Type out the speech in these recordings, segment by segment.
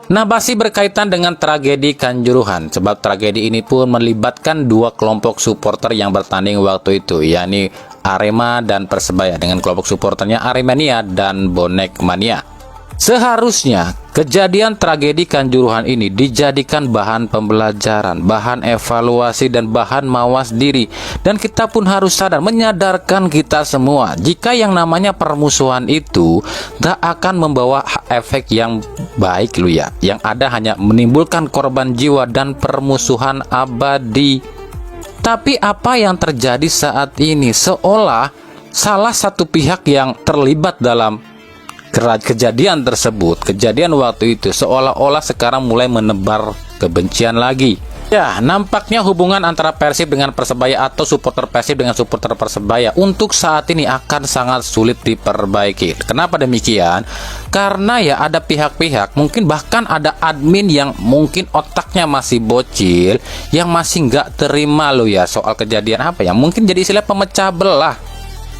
Nah, masih berkaitan dengan tragedi Kanjuruhan, sebab tragedi ini pun melibatkan dua kelompok supporter yang bertanding waktu itu, yakni Arema dan Persebaya, dengan kelompok supporternya Aremania dan Bonek Mania. Seharusnya kejadian tragedi Kanjuruhan ini dijadikan bahan pembelajaran, bahan evaluasi, dan bahan mawas diri. Dan kita pun harus sadar, menyadarkan kita semua, jika yang namanya permusuhan itu gak akan membawa efek yang baik lu ya. Yang ada hanya menimbulkan korban jiwa dan permusuhan abadi. Tapi apa yang terjadi saat ini? Seolah salah satu pihak yang terlibat dalam kejadian tersebut, kejadian waktu itu, seolah-olah sekarang mulai menebar kebencian lagi. Ya, nampaknya hubungan antara Persib dengan Persebaya atau supporter Persib dengan supporter Persebaya untuk saat ini akan sangat sulit diperbaiki. Kenapa demikian? Karena ya ada pihak-pihak, mungkin bahkan ada admin yang mungkin otaknya masih bocil, yang masih nggak terima lo ya soal kejadian apa ya, mungkin jadi istilah pemecah belah.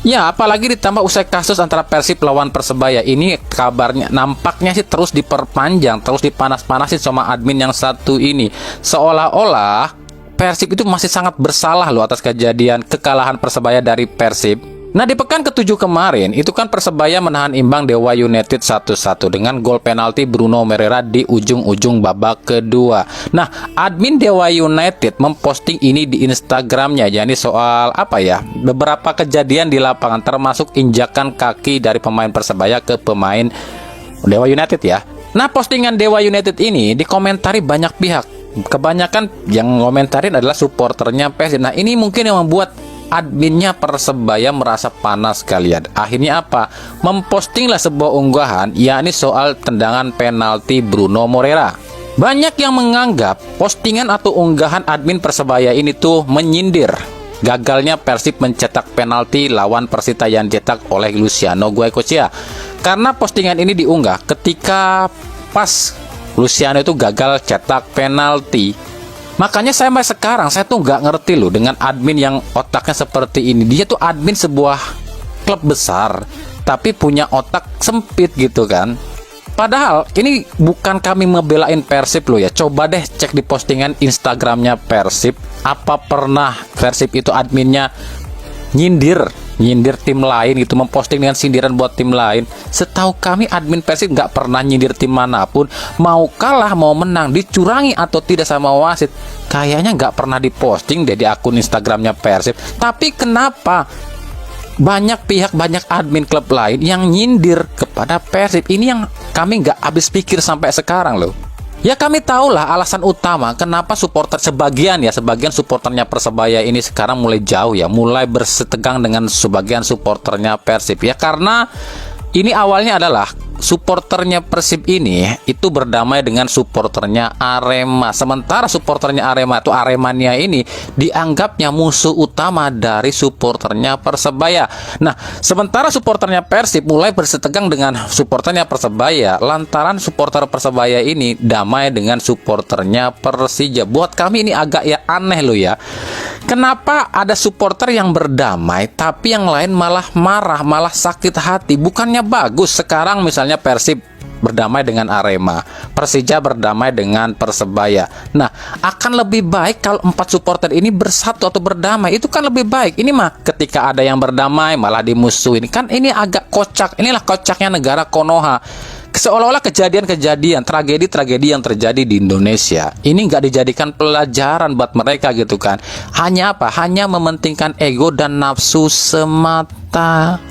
Ya, apalagi ditambah usai kasus antara Persib lawan Persebaya ini, kabarnya nampaknya sih terus diperpanjang, terus dipanas-panasin sama admin yang satu ini. Seolah-olah Persib itu masih sangat bersalah loh atas kejadian kekalahan Persebaya dari Persib. Nah, di pekan ke-7 kemarin, itu kan Persebaya menahan imbang Dewa United 1-1 dengan gol penalti Bruno Moreira di ujung-ujung babak kedua. Nah, admin Dewa United memposting ini di Instagramnya, yakni soal apa ya, beberapa kejadian di lapangan, termasuk injakan kaki dari pemain Persebaya ke pemain Dewa United ya. Nah, postingan Dewa United ini dikomentari banyak pihak. Kebanyakan yang ngomentarin adalah supporternya Persib. Nah, ini mungkin yang membuat adminnya Persebaya merasa panas kalian. Akhirnya apa? Mempostinglah sebuah unggahan, yakni soal tendangan penalti Bruno Moreira. Banyak yang menganggap postingan atau unggahan admin Persebaya ini tuh menyindir gagalnya Persib mencetak penalti lawan Persita yang dicetak oleh Luciano Guaicochea. Karena postingan ini diunggah ketika pas Luciano itu gagal cetak penalti. Makanya sampai sekarang saya tuh nggak ngerti loh dengan admin yang otaknya seperti ini. Dia tuh admin sebuah klub besar, tapi punya otak sempit gitu kan. Padahal ini bukan kami membelain Persib loh ya. Coba deh cek di postingan Instagramnya Persib. Apa pernah Persib itu adminnya nyindir tim lain gitu, memposting dengan sindiran buat tim lain? Setahu kami admin Persib nggak pernah nyindir tim manapun, mau kalah mau menang, dicurangi atau tidak sama wasit, kayaknya nggak pernah diposting deh di akun Instagramnya Persib. Tapi kenapa banyak pihak, banyak admin klub lain yang nyindir kepada Persib? Ini yang kami nggak habis pikir sampai sekarang loh. Ya, kami tahulah alasan utama kenapa sebagian supporternya Persebaya ini sekarang mulai jauh ya, mulai bersetegang dengan sebagian supporternya Persib ya, karena ini awalnya adalah supporternya Persib ini itu berdamai dengan supporternya Arema. Sementara supporternya Arema itu Aremania ini dianggapnya musuh utama dari supporternya Persebaya. Nah, sementara supporternya Persib mulai bersetegang dengan supporternya Persebaya lantaran supporter Persebaya ini damai dengan supporternya Persija. Buat kami ini agak ya aneh loh ya. Kenapa ada supporter yang berdamai tapi yang lain malah marah, malah sakit hati? Bukannya bagus sekarang misalnya Persib berdamai dengan Arema, Persija berdamai dengan Persebaya. Nah, akan lebih baik kalau 4 supporter ini bersatu atau berdamai. Itu kan lebih baik. Ini mah ketika ada yang berdamai malah dimusuhin. Kan ini agak kocak. Inilah kocaknya negara Konoha. Seolah-olah kejadian-kejadian, tragedi-tragedi yang terjadi di Indonesia ini nggak dijadikan pelajaran buat mereka gitu kan. Hanya apa? Hanya mementingkan ego dan nafsu semata.